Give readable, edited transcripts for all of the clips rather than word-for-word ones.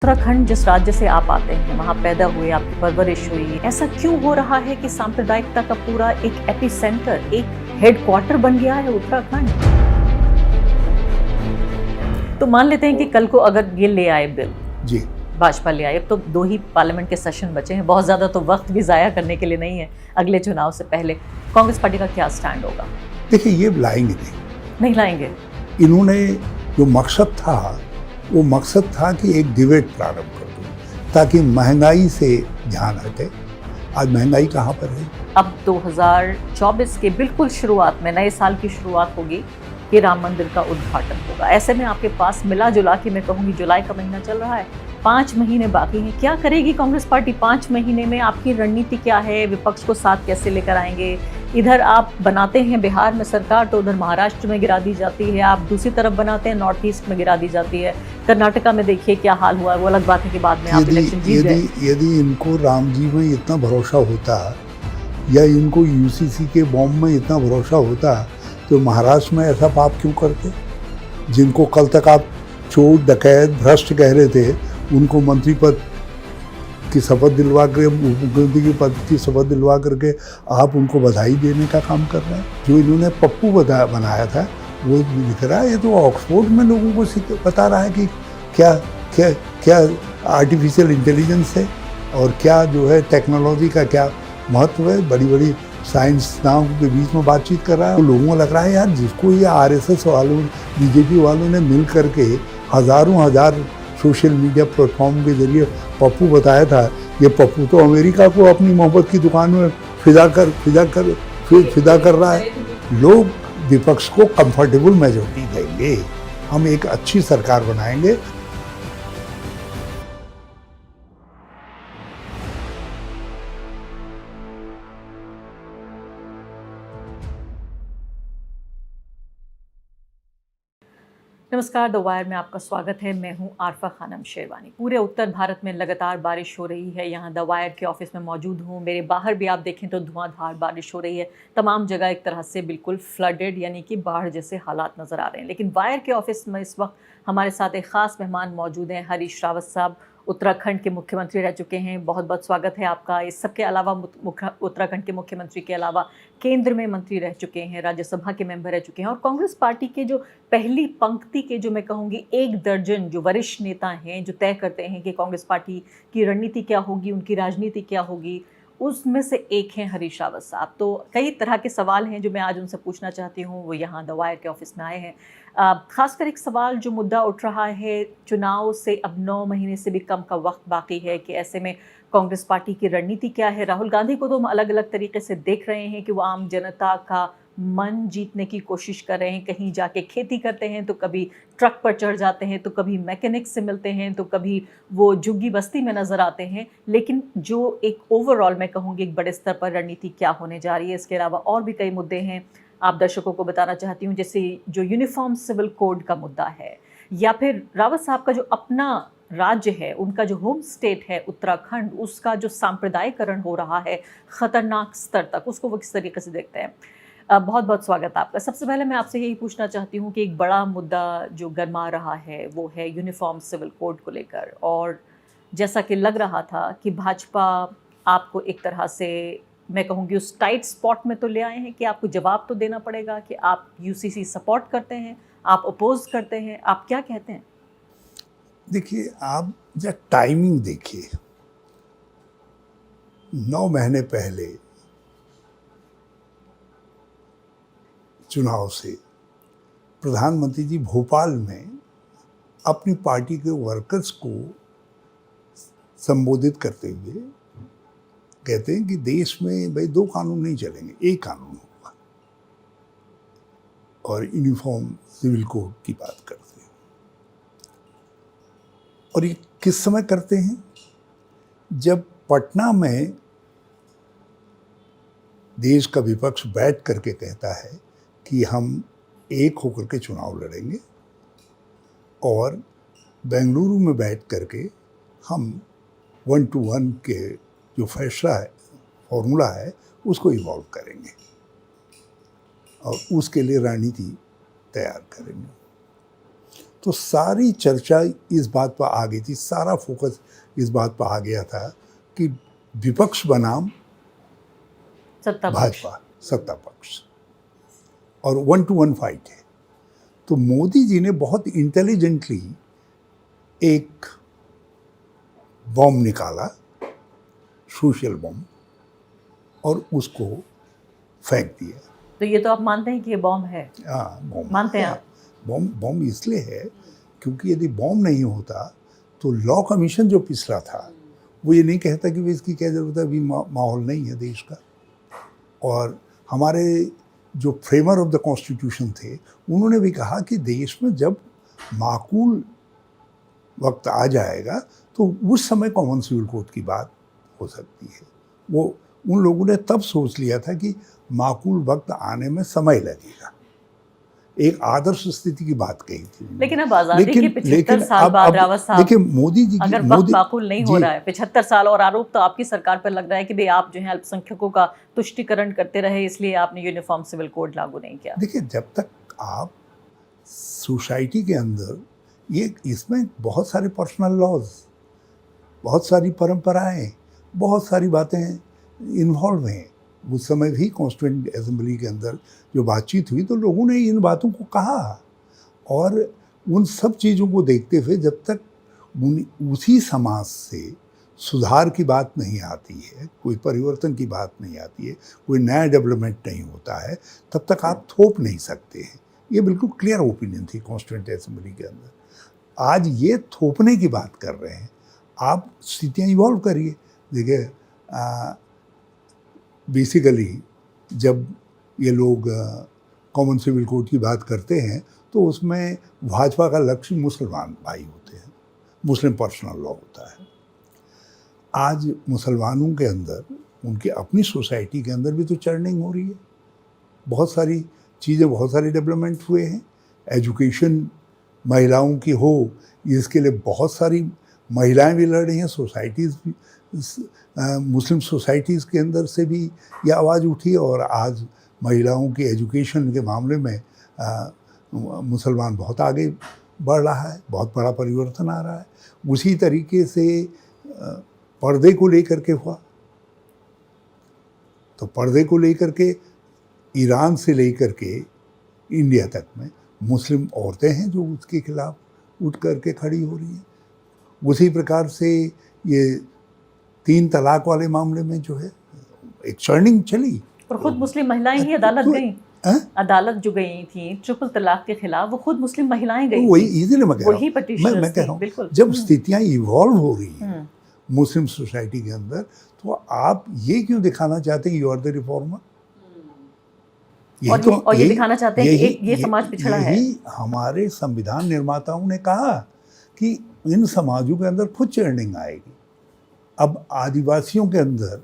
उत्तराखंड जिस राज्य से आप आते हैं, वहाँ पैदा हुए, आपकी परवरिश हुई, ऐसा क्यों हो रहा है कि सांप्रदायिकता का पूरा एक एपिसेंटर, एक हेडक्वार्टर बन गया है उत्तराखंड? तो मान लेते हैं कि कल को अगर ये ले आए बिल, जी, भाजपा ले आए, तो 2 ही पार्लियामेंट के सेशन बचे हैं, बहुत ज़्यादा तो वक्त भी ज़ाया करने के लिए नहीं है अगले चुनाव से पहले। कांग्रेस पार्टी का क्या स्टैंड होगा? देखिए ये लाएंगे नहीं लाएंगे। इन्होंने जो मकसद था वो मकसद था कि एक डिबेट प्रारंभ कर दो ताकि महंगाई से ध्यान हटे। आज महंगाई कहाँ पर है? अब 2024 के बिल्कुल शुरुआत में, नए साल की शुरुआत होगी कि राम मंदिर का उद्घाटन होगा। ऐसे में आपके पास मिला जुला के, मैं कहूँगी जुलाई का महीना चल रहा है, 5 महीने बाकी हैं। क्या करेगी कांग्रेस पार्टी 5 महीने में? आपकी रणनीति क्या है? विपक्ष को साथ कैसे लेकर आएंगे? इधर आप बनाते हैं बिहार में सरकार तो उधर महाराष्ट्र में गिरा दी जाती है, आप दूसरी तरफ बनाते हैं नॉर्थ ईस्ट में गिरा दी जाती है। कर्नाटका में देखिए क्या हाल हुआ है। वो अलग बात है कि बाद में आप इलेक्शन जीत गए। यदि इनको राम जी में इतना भरोसा होता या इनको यूसीसी के बॉम्ब में इतना भरोसा होता तो महाराष्ट्र में ऐसा पाप क्यों करते? जिनको कल तक आप चोर डकैत भ्रष्ट कह रहे थे, उनको मंत्री पद की शपथ दिलवा कर, मुख्यमंत्री के पद की शपथ दिलवा करके आप उनको बधाई देने का काम कर रहे हैं। जो इन्होंने पप्पू बनाया था वो दिख रहा है। ये तो ऑक्सफोर्ड में लोगों को बता रहा है कि क्या क्या क्या आर्टिफिशियल इंटेलिजेंस है और क्या जो है टेक्नोलॉजी का क्या महत्व है। बड़ी बड़ी साइंसदानों के बीच में बातचीत कर रहा है। लोगों को लग रहा है यार जिसको ये आरएसएस वालों, बीजेपी वालों ने मिल करके हज़ारों हजार सोशल मीडिया प्लेटफॉर्म के जरिए पप्पू बताया था, ये पप्पू तो अमेरिका को अपनी मोहब्बत की दुकान में फिदा कर रहा है। लोग विपक्ष को कंफर्टेबल मेजॉरिटी देंगे, हम एक अच्छी सरकार बनाएंगे। नमस्कार, द वायर में आपका स्वागत है। मैं हूं आरफा खानम शेरवानी। पूरे उत्तर भारत में लगातार बारिश हो रही है। यहां द वायर के ऑफिस में मौजूद हूं। मेरे बाहर भी आप देखें तो धुआंधार बारिश हो रही है। तमाम जगह एक तरह से बिल्कुल फ्लडेड, यानी कि बाढ़ जैसे हालात नज़र आ रहे हैं। लेकिन वायर के ऑफिस में इस वक्त हमारे साथ एक ख़ास मेहमान मौजूद हैं। हरीश रावत साहब उत्तराखंड के मुख्यमंत्री रह चुके हैं। बहुत बहुत स्वागत है आपका। इस सब के अलावा उत्तराखंड के मुख्यमंत्री के अलावा केंद्र में मंत्री रह चुके हैं, राज्यसभा के मेंबर रह चुके हैं, और कांग्रेस पार्टी के जो पहली पंक्ति के, जो मैं कहूँगी 1 दर्जन जो वरिष्ठ नेता हैं, जो तय करते हैं कि कांग्रेस पार्टी की रणनीति क्या होगी, उनकी राजनीति क्या होगी, उसमें से एक हैं हरीश रावत साहब। तो कई तरह के सवाल हैं जो मैं आज उनसे पूछना चाहती हूँ। वो यहाँ द वायर के ऑफिस में आए हैं। खासकर एक सवाल जो मुद्दा उठ रहा है, चुनाव से अब 9 महीने से भी कम का वक्त बाकी है, कि ऐसे में कांग्रेस पार्टी की रणनीति क्या है। राहुल गांधी को तो हम अलग अलग तरीके से देख रहे हैं कि वो आम जनता का मन जीतने की कोशिश कर रहे हैं। कहीं जाके खेती करते हैं तो कभी ट्रक पर चढ़ जाते हैं, तो कभी मैकेनिक से मिलते हैं, तो कभी वो झुग्गी बस्ती में नज़र आते हैं। लेकिन जो एक ओवरऑल मैं कहूँगी एक बड़े स्तर पर रणनीति क्या होने जा रही है, इसके अलावा और भी कई मुद्दे हैं। आप दर्शकों को बताना चाहती हूँ, जैसे जो यूनिफॉर्म सिविल कोड का मुद्दा है, या फिर रावत साहब का जो अपना राज्य है, उनका जो होम स्टेट है उत्तराखंड, उसका जो सांप्रदायिकरण हो रहा है खतरनाक स्तर तक, उसको वो किस तरीके से देखते हैं। बहुत बहुत स्वागत आपका। सबसे पहले मैं आपसे यही पूछना चाहती हूँ कि एक बड़ा मुद्दा जो गरमा रहा है वो है यूनिफॉर्म सिविल कोड को लेकर, और जैसा कि लग रहा था कि भाजपा आपको एक तरह से, मैं कहूँगी उस टाइट स्पॉट में तो ले आए हैं कि आपको जवाब तो देना पड़ेगा कि आप यूसीसी सपोर्ट करते हैं, आप अपोज करते हैं, आप क्या कहते हैं? देखिए आप जब टाइमिंग देखिए, 9 महीने पहले चुनाव से प्रधानमंत्री जी भोपाल में अपनी पार्टी के वर्कर्स को संबोधित करते हुए कहते हैं कि देश में भाई 2 कानून नहीं चलेंगे, एक कानून होगा, और यूनिफॉर्म सिविल कोड की बात करते हैं। और ये किस समय करते हैं? जब पटना में देश का विपक्ष बैठ करके कहता है कि हम एक होकर के चुनाव लड़ेंगे, और बेंगलुरु में बैठ करके हम 1 to 1 के जो फैसला है, फॉर्मूला है, उसको इवॉल्व करेंगे और उसके लिए रणनीति तैयार करेंगे। तो सारी चर्चा इस बात पर आ गई थी, सारा फोकस इस बात पर आ गया था कि विपक्ष बनाम सत्ता पक्ष। भाजपा, सत्ता पक्ष, और 1-to-1 फाइट है। तो मोदी जी ने बहुत इंटेलिजेंटली एक बॉम्ब निकाला, सोशल बॉम्ब, और उसको फेंक दिया। तो ये तो आप मानते हैं कि ये बॉम्ब है? हाँ, बॉम्ब मानते हैं है। आप? बॉम्ब इसलिए है क्योंकि यदि बॉम्ब नहीं होता तो लॉ कमीशन जो पिछला था वो ये नहीं कहता कि भाई इसकी क्या ज़रूरत है, अभी माहौल नहीं है देश का। और हमारे जो फ्रेमर ऑफ द कॉन्स्टिट्यूशन थे उन्होंने भी कहा कि देश में जब माकूल वक्त आ जाएगा तो उस समय कॉमन सिविल कोड की बात हो सकती है। वो उन लोगों ने तब सोच लिया था कि माकूल वक्त आने में समय लगेगा, एक आदर्श स्थिति की बात कही थी उन्होंने। लेकिन अब आजादी के 75 साल अब बाद रावत साहब, देखिए मोदी जी अगर वक्त मोदी माकूल नहीं हो जी, रहा है 75 साल, और आरोप तो आपकी सरकार पर लग रहा है कि भाई आप जो है अल्पसंख्यकों का तुष्टिकरण करते रहे, इसलिए आपने यूनिफॉर्म सिविल कोड लागू नहीं किया। देखिए जब तक आप सोसाइटी के अंदर ये, इसमें बहुत सारे पर्सनल लॉज, बहुत सारी परंपराएं, बहुत सारी बातें इन्वॉल्व हैं। उस समय भी कॉन्स्टिट्यूएंट असेंबली के अंदर जो बातचीत हुई तो लोगों ने इन बातों को कहा, और उन सब चीज़ों को देखते हुए जब तक उसी समाज से सुधार की बात नहीं आती है, कोई परिवर्तन की बात नहीं आती है, कोई नया डेवलपमेंट नहीं होता है, तब तक आप थोप नहीं सकते हैं। ये बिल्कुल क्लियर ओपिनियन थी कॉन्स्टिट्यूएंट असेंबली के अंदर। आज ये थोपने की बात कर रहे हैं, आप स्थितियाँ इवॉल्व करिए। देखिए बेसिकली जब ये लोग कॉमन सिविल कोड की बात करते हैं तो उसमें भाजपा का लक्ष्य मुसलमान भाई होते हैं, मुस्लिम पर्सनल लॉ होता है। आज मुसलमानों के अंदर, उनके अपनी सोसाइटी के अंदर भी तो चर्निंग हो रही है, बहुत सारी चीज़ें, बहुत सारे डेवलपमेंट हुए हैं। एजुकेशन महिलाओं की हो, इसके लिए बहुत सारी महिलाएं भी लड़ रही हैं, सोसाइटीज़ भी, मुस्लिम सोसाइटीज़ के अंदर से भी ये आवाज़ उठी, और आज महिलाओं की एजुकेशन के मामले में मुसलमान बहुत आगे बढ़ रहा है, बहुत बड़ा परिवर्तन आ रहा है। उसी तरीके से पर्दे को लेकर के हुआ, तो पर्दे को लेकर के ईरान से लेकर के इंडिया तक में मुस्लिम औरतें हैं जो उसके खिलाफ उठ कर के खड़ी हो रही हैं। उसी प्रकार से ये 3 तलाक वाले मामले में जो है एक चर्निंग चली, और खुद मुस्लिम महिलाएं ही अदालत गई। अदालत जो गई थी ट्रिपल तलाक के खिलाफ, वो खुद मुस्लिम महिलाएं गई। वही इजीली मैं कह रहा हूँ, जब स्थितियाँ इवॉल्व हो रही हैं मुस्लिम सोसाइटी के अंदर, तो आप ये क्यों दिखाना चाहते हैं यू आर द रिफॉर्मर? और ये दिखाना चाहते हैं कि ये समाज पिछड़ा है। यही हमारे संविधान निर्माताओं ने कहा कि इन समाजों के अंदर खुद चर्निंग आएगी। अब आदिवासियों के अंदर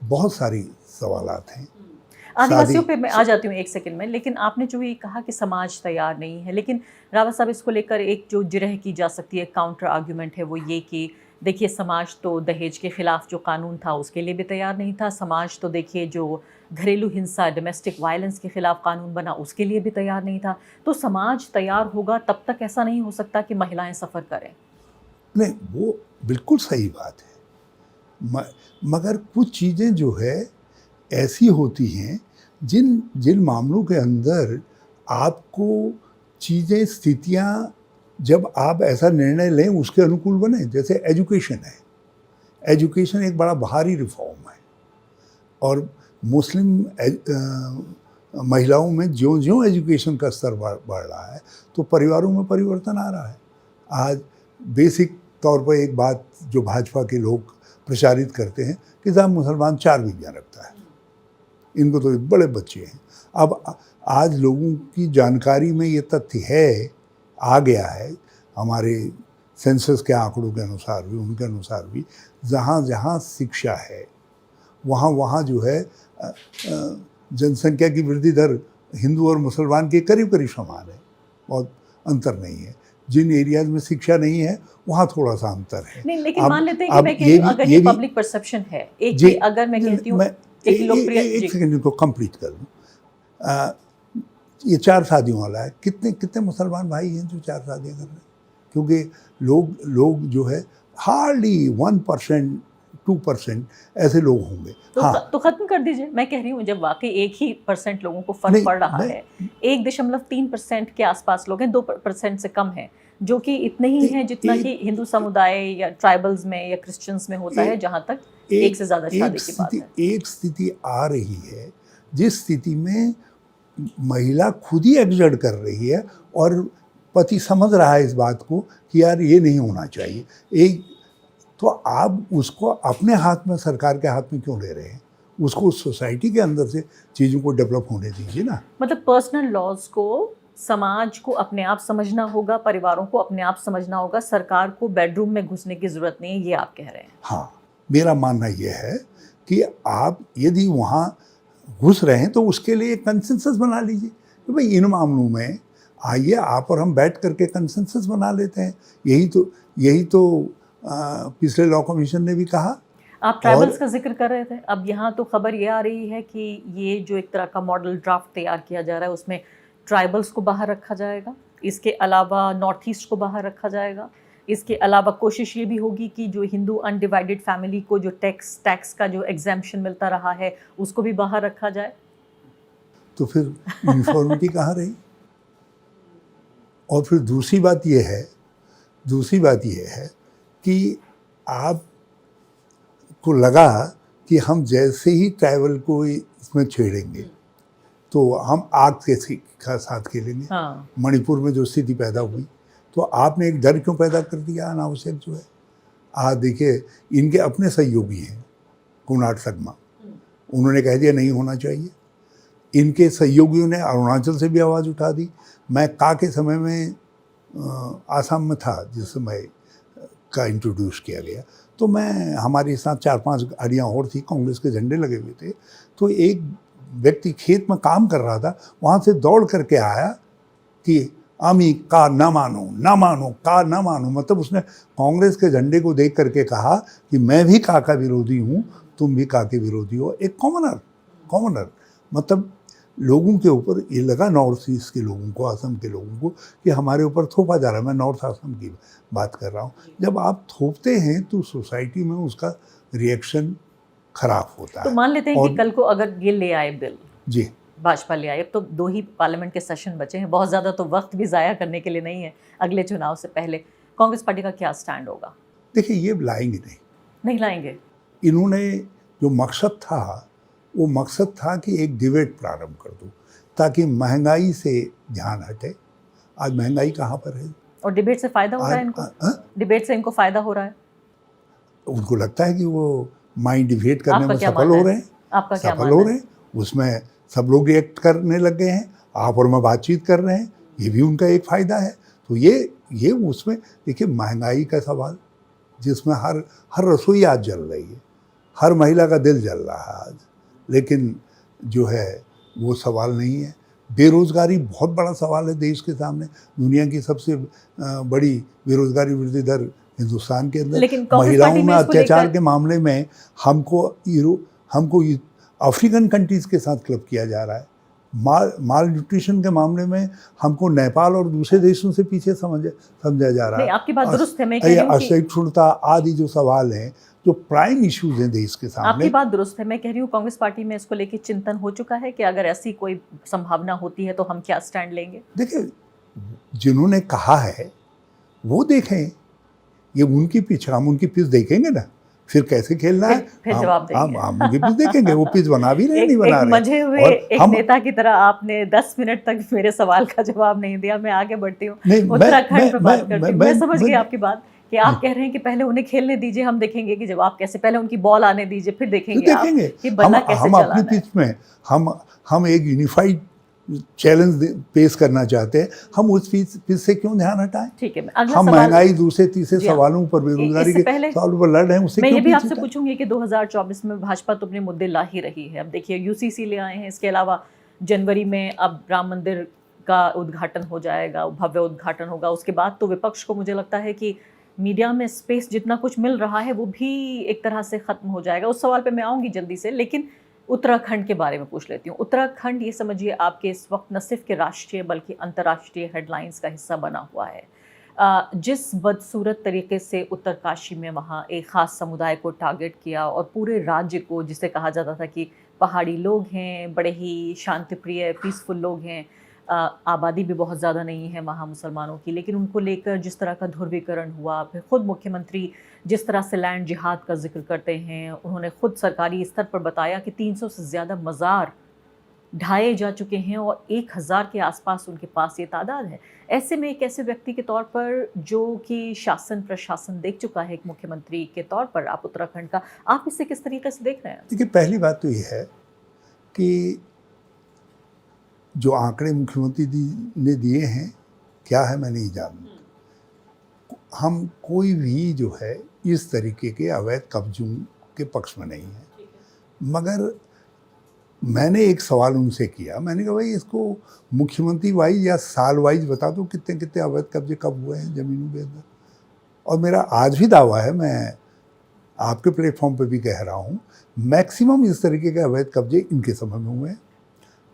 बहुत सारी सवालात हैं। आदिवासियों पे मैं आ जाती हूँ एक सेकंड में, लेकिन आपने जो ये कहा कि समाज तैयार नहीं है, लेकिन रावत साहब इसको लेकर एक जो जिरह की जा सकती है, काउंटर आर्ग्यूमेंट है, वो ये कि देखिए समाज तो दहेज के खिलाफ जो कानून था उसके लिए भी तैयार नहीं था, समाज तो देखिए जो घरेलू हिंसा, डोमेस्टिक वायलेंस के खिलाफ कानून बना उसके लिए भी तैयार नहीं था। तो समाज तैयार होगा तब तक ऐसा नहीं हो सकता कि महिलाएं सफ़र करें। नहीं, वो बिल्कुल सही बात है, मगर कुछ चीज़ें जो है ऐसी होती हैं जिन मामलों के अंदर आपको चीज़ें, स्थितियाँ, जब आप ऐसा निर्णय लें उसके अनुकूल बने। जैसे एजुकेशन है, एजुकेशन एक बड़ा भारी रिफॉर्म है, और मुस्लिम महिलाओं में ज्यों ज्यों एजुकेशन का स्तर बढ़ रहा है तो परिवारों में परिवर्तन आ रहा है। आज बेसिक तौर पर एक बात जो भाजपा के लोग प्रचारित करते हैं कि साहब मुसलमान 4 बीवियाँ रखता है, इनको तो बड़े बच्चे हैं। अब आज लोगों की जानकारी में ये तथ्य है, आ गया है, हमारे सेंसस के आंकड़ों के अनुसार भी, उनके अनुसार भी, जहाँ जहाँ शिक्षा है वहाँ वहाँ जो है जनसंख्या की वृद्धि दर हिंदू और मुसलमान के करीब करीब समान है, बहुत अंतर नहीं है। जिन एरियाज में शिक्षा नहीं है वहाँ थोड़ा सा अंतर है। नहीं, लेकिन मान लेते हैं कि मैं कहती हूँ, अगर ये पब्लिक परसेप्शन है, अगर मैं कहती हूँ, एक सेकंड को कंप्लीट कर लूँ। ये 4 शादियों वाला है। कितने कितने मुसलमान भाई हैं जो 4 शादियाँ कर रहे हैं? क्योंकि लोग जो है हार्डली 1% 2% ऐसे लोग होंगे। हाँ, तो खत्म कर दीजिए। मैं कह रही हूँ जब वाकई 1% लोगों को फर्क नहीं, पड़ रहा मैं है, 1.3% के आसपास लोग हैं, 2% से कम है, जो कि इतने ही हैं जितना एक कि हिंदू समुदाय या ट्राइबल्स में या क्रिश्चियंस में होता है, जहाँ तक एक से ज़्यादा शादी की बात है। एक स्थिति आ रही है जिस स्थिति में महिला खुद ही एग्जर्ट कर रही है और पति समझ रहा है इस बात को कि यार ये नहीं होना चाहिए। एक तो आप उसको अपने हाथ में, सरकार के हाथ में क्यों ले रहे हैं? उसको उस सोसाइटी के अंदर से चीज़ों को डेवलप होने दीजिए ना। मतलब पर्सनल लॉज को समाज को अपने आप समझना होगा, परिवारों को अपने आप समझना होगा, सरकार को बेडरूम में घुसने की ज़रूरत नहीं है, ये आप कह रहे हैं। हाँ, मेरा मानना ये है कि आप यदि वहाँ घुस रहे हैं तो उसके लिए कंसेंसस बना लीजिए कि भाई इन मामलों में आइए आप और हम बैठ करके कंसेंसस बना लेते हैं। यही तो पिछले लॉ कमीशन ने भी कहा। आप ट्राइबल्स का जिक्र कर रहे थे, अब यहाँ तो खबर ये आ रही है कि ये जो एक तरह का मॉडल ड्राफ्ट तैयार किया जा रहा है उसमें ट्राइबल्स को बाहर रखा जाएगा, इसके अलावा नॉर्थ ईस्ट को बाहर रखा जाएगा, इसके अलावा कोशिश ये भी होगी कि जो हिंदू अनडिवाइडेड फैमिली को जो टैक्स का जो एग्जाम्पशन मिलता रहा है उसको भी बाहर रखा जाए। तो फिर यूनिफॉर्मिटी कहाँ रही? और फिर दूसरी बात यह है कि आप को लगा कि हम जैसे ही ट्राइबल को इसमें छेड़ेंगे तो हम आग के साथ खेलेंगे। हाँ। मणिपुर में जो स्थिति पैदा हुई, तो आपने एक डर क्यों पैदा कर दिया अनावश्यक जो है। आज देखिए इनके अपने सहयोगी हैं कुणाल शर्मा, उन्होंने कह दिया नहीं होना चाहिए। इनके सहयोगियों ने अरुणाचल से भी आवाज़ उठा दी। मैं का के समय में आसाम में था जिस समय का इंट्रोड्यूस किया गया, तो मैं हमारे साथ 4-5 गाड़ियाँ और थी, कांग्रेस के झंडे लगे हुए थे। तो एक व्यक्ति खेत में काम कर रहा था, वहाँ से दौड़ करके आया कि आमी का ना मानो, मतलब उसने कांग्रेस के झंडे को देख करके कहा कि मैं भी का विरोधी हूँ, तुम भी का के विरोधी हो। एक कॉमनर मतलब लोगों के ऊपर ये लगा, नॉर्थ ईस्ट के लोगों को, असम के लोगों को, कि हमारे ऊपर थोपा जा रहा है। मैं नॉर्थ असम की बात कर रहा हूँ। जब आप थोपते हैं तो सोसाइटी में उसका रिएक्शन खराब होता है। तो मान लेते हैं कि कल को अगर ये ले आए बिल, जी, भाजपा ले आए, अब तो 2 ही पार्लियामेंट के सेशन बचे हैं, बहुत ज़्यादा तो वक्त भी ज़ाया करने के लिए नहीं है अगले चुनाव से पहले, कांग्रेस पार्टी का क्या स्टैंड होगा? देखिए ये लाएंगे नहीं लाएंगे। इन्होंने जो मकसद था वो मकसद था कि एक डिबेट प्रारंभ कर दो ताकि महंगाई से ध्यान हटे। आज महंगाई कहाँ पर है? और डिबेट से फ़ायदा हो रहा है इनको? डिबेट से इनको फ़ायदा हो रहा है? उनको लगता है कि वो माइंड डिबेट करने में सफल हो रहे हैं। आपका क्या सफल हो रहे हैं, उसमें सब लोग रिएक्ट करने लग गए हैं, आप और मैं बातचीत कर रहे हैं, ये भी उनका एक फ़ायदा है। तो ये उसमें देखिए महंगाई का सवाल, जिसमें हर रसोई आज जल रही है, हर महिला का दिल जल रहा है आज, लेकिन जो है वो सवाल नहीं है। बेरोज़गारी बहुत बड़ा सवाल है देश के सामने। दुनिया की सबसे बड़ी बेरोज़गारी वृद्धि दर हिंदुस्तान के अंदर। महिलाओं में अत्याचार के मामले में हमको अफ्रीकन कंट्रीज़ के साथ क्लब किया जा रहा है। माल न्यूट्रिशन के मामले में हमको नेपाल और दूसरे देशों से पीछे समझा जा रहा है। आपकी बात दुरुस्त है, मैं कह रही हूं कि अशिक्षितता आदि जो सवाल हैं, जो प्राइम इश्यूज हैं देश के सामने। आपकी बात दुरुस्त है, मैं कह रही हूँ कांग्रेस पार्टी में इसको लेके चिंतन हो चुका है कि अगर ऐसी कोई संभावना होती है तो हम क्या स्टैंड लेंगे? देखिए जिन्होंने कहा है वो देखें, ये उनकी पिच, हम उनकी पिच देखेंगे ना, फिर कैसे खेलना है फिर जवाब देंगे। हम उनकी पिच देखेंगे, वो पिच बना भी रहे नहीं बना रहे। मजे हुए एक नेता की तरह आपने 10 मिनट तक मेरे सवाल का जवाब नहीं दिया। मैं आगे बढ़ती हूँ, उत्तराखंड पर बात करती हूँ। मैं समझ गई आपकी बात कि आप कह रहे हैं कि पहले उन्हें खेलने दीजिए, हम देखेंगे कि जवाब कैसे, पहले उनकी बॉल आने दीजिए, फिर देखेंगे आप कि बल्ला कैसे चलाना है। हम अपनी पिच में हम एक यूनिफाइड चैलेंज पेश करना चाहते हैं, हम उस पिच से क्यों ध्यान हटाएं? ठीक है, हम महंगाई दूसरे तीसरे सवालों पर, बेरोजगारी के सवालों पर लड़ रहे हैं, उससे मैं ये भी आपसे पूछूंगी कि 2024 में भाजपा तो अपने मुद्दे ला ही रही है। अब देखिए यूसीसी ले आए हैं, इसके अलावा जनवरी में अब राम मंदिर का उद्घाटन हो जाएगा, भव्य उद्घाटन होगा। उसके बाद तो विपक्ष को मुझे लगता है कि मीडिया में स्पेस जितना कुछ मिल रहा है वो भी एक तरह से ख़त्म हो जाएगा। उस सवाल पे मैं आऊँगी जल्दी से, लेकिन उत्तराखंड के बारे में पूछ लेती हूँ। उत्तराखंड ये समझिए आपके इस वक्त न सिर्फ के राष्ट्रीय बल्कि अंतर्राष्ट्रीय हेडलाइंस का हिस्सा बना हुआ है। जिस बदसूरत तरीके से उत्तरकाशी में वहाँ एक ख़ास समुदाय को टारगेट किया और पूरे राज्य को, जिसे कहा जाता था कि पहाड़ी लोग हैं, बड़े ही शांतिप्रिय पीसफुल लोग हैं, आबादी भी बहुत ज़्यादा नहीं है वहाँ मुसलमानों की, लेकिन उनको लेकर जिस तरह का ध्रुवीकरण हुआ, फिर खुद मुख्यमंत्री जिस तरह से लैंड जिहाद का ज़िक्र करते हैं, उन्होंने खुद सरकारी स्तर पर बताया कि 300 से ज़्यादा मज़ार ढाए जा चुके हैं और 1000 के आसपास उनके पास ये तादाद है। ऐसे में एक ऐसे व्यक्ति के तौर पर जो कि शासन प्रशासन देख चुका है, एक मुख्यमंत्री के तौर पर आप उत्तराखंड का, आप इसे किस तरीके से देख रहे हैं? देखिए, पहली बात तो ये है कि जो आंकड़े मुख्यमंत्री ने दिए हैं, क्या है मैं नहीं जानता। हम कोई भी जो है इस तरीके के अवैध कब्जों के पक्ष में नहीं है। मगर मैंने एक सवाल उनसे किया, मैंने कहा भाई इसको मुख्यमंत्री वाइज या साल वाइज बता दो कितने कितने अवैध कब्जे कब हुए हैं ज़मीनों के अंदर। और मेरा आज भी दावा है, मैं आपके प्लेटफॉर्म पे भी कह रहा हूँ, मैक्सिमम इस तरीके के अवैध कब्जे इनके समय में हुए हैं।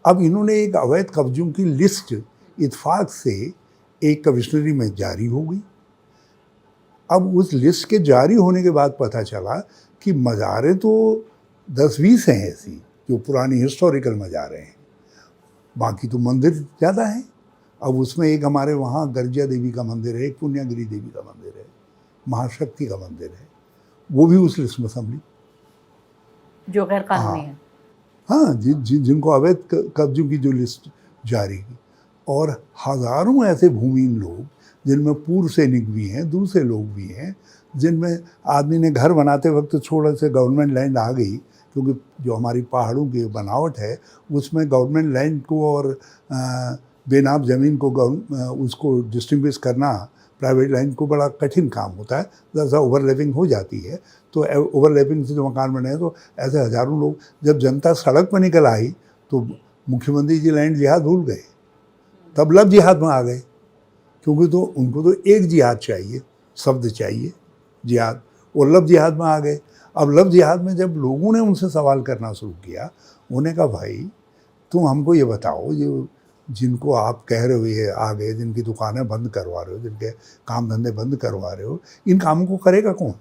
अब इन्होंने एक अवैध कब्जों की लिस्ट इत्फाक से एक कमिश्नरी में जारी हो गई। अब उस लिस्ट के जारी होने के बाद पता चला कि मज़ारें तो 10-20 हैं ऐसी जो पुरानी हिस्टोरिकल मज़ारें हैं, बाकी तो मंदिर ज़्यादा हैं। अब उसमें एक हमारे वहाँ गर्जिया देवी का मंदिर है, एक पुण्यागिरी देवी का मंदिर है, महाशक्ति का मंदिर है, वो भी उस लिस्ट में सम्मिलित, जो गैर कानूनी है। हाँ, जिनको अवैध कब्जों की जो लिस्ट जारी की। और हज़ारों ऐसे भूमिहीन लोग जिनमें पूर्व सैनिक भी हैं, दूसरे लोग भी हैं, जिनमें आदमी ने घर बनाते वक्त थोड़ा से गवर्नमेंट लैंड आ गई, क्योंकि जो हमारी पहाड़ों की बनावट है उसमें गवर्नमेंट लैंड को और बेनाम ज़मीन को उसको डिस्टिंग्विश करना प्राइवेट लैंड को बड़ा कठिन काम होता है। जैसा ओवरलैपिंग हो जाती है तो ओवरलैपिंग से जो मकान बने हैं, तो ऐसे हज़ारों लोग, जब जनता सड़क पर निकल आई तो मुख्यमंत्री जी लैंड जिहाद भूल गए, तब लव जिहाद में आ गए, क्योंकि तो उनको तो एक जिहाद चाहिए, शब्द चाहिए जिहाद, और लव जिहाद में आ गए। अब लव जिहाद में जब लोगों ने उनसे सवाल करना शुरू किया, उन्हें कहा भाई तुम हमको ये बताओ, जो जिनको आप कह रहे हो ये आ गए, जिनकी दुकानें बंद करवा रहे हो, जिनके काम धंधे बंद करवा रहे हो, इन कामों को करेगा कौन?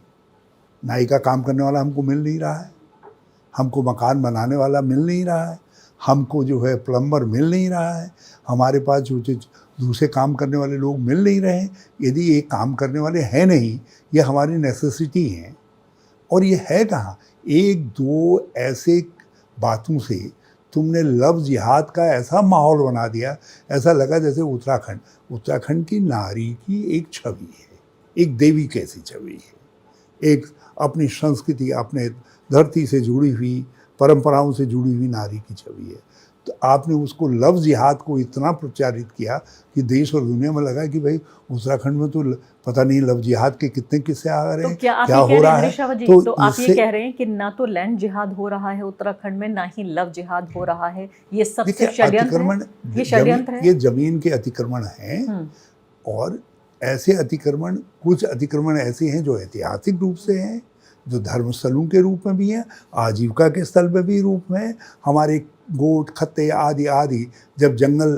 नाई का काम करने वाला हमको मिल नहीं रहा है, हमको मकान बनाने वाला मिल नहीं रहा है, हमको जो है प्लम्बर मिल नहीं रहा है, हमारे पास जो दूसरे काम करने वाले लोग मिल नहीं रहे हैं। यदि ये काम करने वाले हैं नहीं, ये हमारी नेसेसिटी हैं, और ये है कहाँ? एक दो ऐसे बातों से तुमने लव जिहाद का ऐसा माहौल बना दिया, ऐसा लगा जैसे उत्तराखंड की नारी की एक छवि है, एक देवी कैसी छवि है, एक अपनी संस्कृति, अपने धरती से जुड़ी हुई, परंपराओं से जुड़ी हुई नारी की छवि है। तो आपने उसको लव जिहाद को इतना प्रचारित किया कि देश और दुनिया में लगा कि भाई उत्तराखंड में तो पता नहीं लव जिहाद के कितने किस्से आ रहे हैं, क्या हो रहा है। तो आप ये कह रहे हैं कि ना तो लैंड जिहाद हो रहा है उत्तराखंड में, ना ही लव जिहाद हो रहा है, ये सब षड्यंत्र है। ये जमीन के अतिक्रमण हैं, और ऐसे अतिक्रमण, कुछ अतिक्रमण ऐसे हैं जो ऐतिहासिक रूप से हैं, जो धर्मस्थलों के रूप में भी हैं, आजीविका के स्थल में भी रूप में, हमारे गोट खत्ते आदि आदि, जब जंगल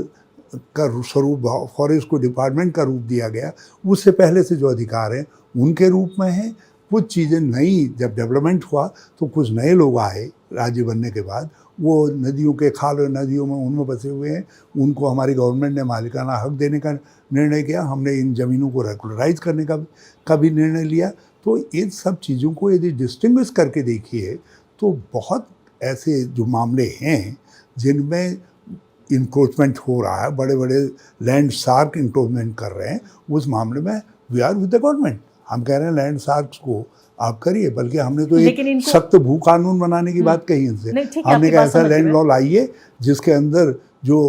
का स्वरूप फॉरेस्ट को डिपार्टमेंट का रूप दिया गया, उससे पहले से जो अधिकार हैं उनके रूप में हैं। कुछ चीज़ें नई, जब डेवलपमेंट हुआ तो कुछ नए लोग आए राज्य बनने के बाद, वो नदियों के खाल और नदियों में उनमें बसे हुए हैं, उनको हमारी गवर्नमेंट ने मालिकाना हक देने का निर्णय किया, हमने इन ज़मीनों को रेगुलराइज करने का भी निर्णय लिया। तो इन सब चीज़ों को यदि डिस्टिंग्विश करके देखिए तो बहुत ऐसे जो मामले हैं जिनमें इंक्रोचमेंट हो रहा है, बड़े बड़े लैंड सार्क इंक्रोचमेंट कर रहे हैं, उस मामले में we are with the government. हम कह रहे हैं लैंड सार्क्स को आप करिए, बल्कि हमने तो एक सख्त भू कानून बनाने की बात कही इनसे। हमने कहा ऐसा लैंड लॉ लाइए जिसके अंदर जो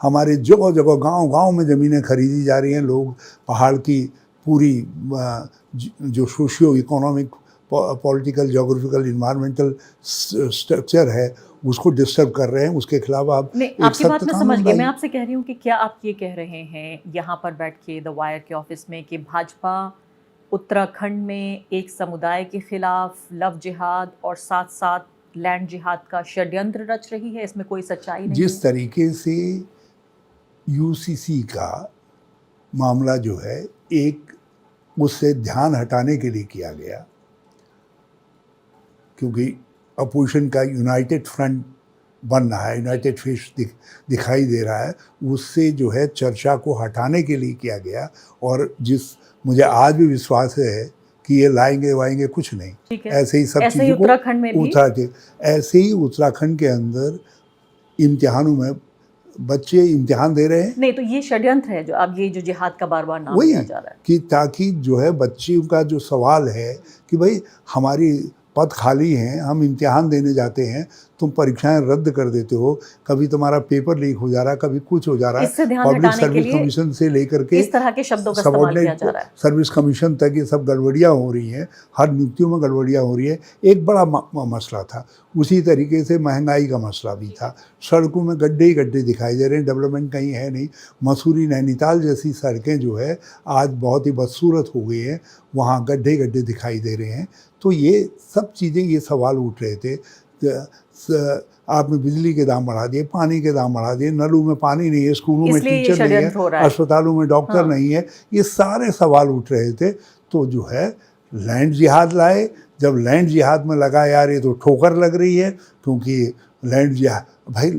हमारे जगह जगह गांव में ज़मीनें खरीदी जा रही हैं, लोग पहाड़ की पूरी जो socio economic, political, geographical, environmental structure है उसको डिस्टर्ब कर रहे हैं, उसके खिलाफ आप आपकी बात में समझ गई। मैं आपसे कह रही हूँ कि क्या आप ये कह रहे हैं यहाँ पर बैठ के द वायर के ऑफिस में कि भाजपा उत्तराखंड में एक समुदाय के खिलाफ लव जिहाद और साथ साथ लैंड जिहाद का षड्यंत्र रच रही है, इसमें कोई सच्चाई नहीं जिस है? तरीके से यूसीसी का मामला जो है एक उससे ध्यान हटाने के लिए किया गया, क्योंकि अपोजिशन का यूनाइटेड फ्रंट बन रहा है, यूनाइटेड फेस दिखाई दे रहा है, उससे जो है चर्चा को हटाने के लिए किया गया। और मुझे आज भी विश्वास है कि ये लाएंगे वाएंगे कुछ नहीं, ठीक है। ऐसे ही सब ऐसे ही चीज़ों उत्तराखंड में भी ऐसे ही उत्तराखंड के अंदर इम्तिहानों में बच्चे इम्तिहान दे रहे हैं। नहीं, तो ये षड्यंत्र है जो अब ये जो जिहाद का बार बार नाम वही लिया जा रहा है कि ताकि जो है बच्चियों का जो सवाल है कि भाई हमारी पद खाली हैं, हम इम्तिहान देने जाते हैं, तुम परीक्षाएं रद्द कर देते हो, कभी तुम्हारा पेपर लीक हो जा रहा है, कभी कुछ हो जा रहा है। इससे ध्यान पब्लिक हटाने के सर्विस लिए कमीशन से लेकर के इस तरह के शब्दों का इस्तेमाल किया जा रहा है। सर्विस कमीशन तक ये सब गड़बड़ियाँ हो रही हैं, हर नियुक्तियों में गड़बड़ियाँ हो रही है। एक बड़ा मसला था, उसी तरीके से महंगाई का मसला भी था। सड़कों में गड्ढे ही गड्ढे दिखाई दे रहे हैं, डेवलपमेंट कहीं है नहीं। मसूरी नैनीताल जैसी सड़कें जो है आज बहुत ही बदसूरत हो गई हैं, वहाँ गड्ढे गड्ढे दिखाई दे रहे हैं। तो ये सब चीज़ें, ये सवाल उठ रहे थे। आपने बिजली के दाम बढ़ा दिए, पानी के दाम बढ़ा दिए, नलों में पानी नहीं है, स्कूलों में टीचर नहीं है, अस्पतालों में डॉक्टर नहीं है, ये सारे सवाल उठ रहे थे। तो जो है लैंड जिहाद लाए। जब लैंड जिहाद में लगा यार ये तो ठोकर लग रही है, क्योंकि लैंड जिहाद भाई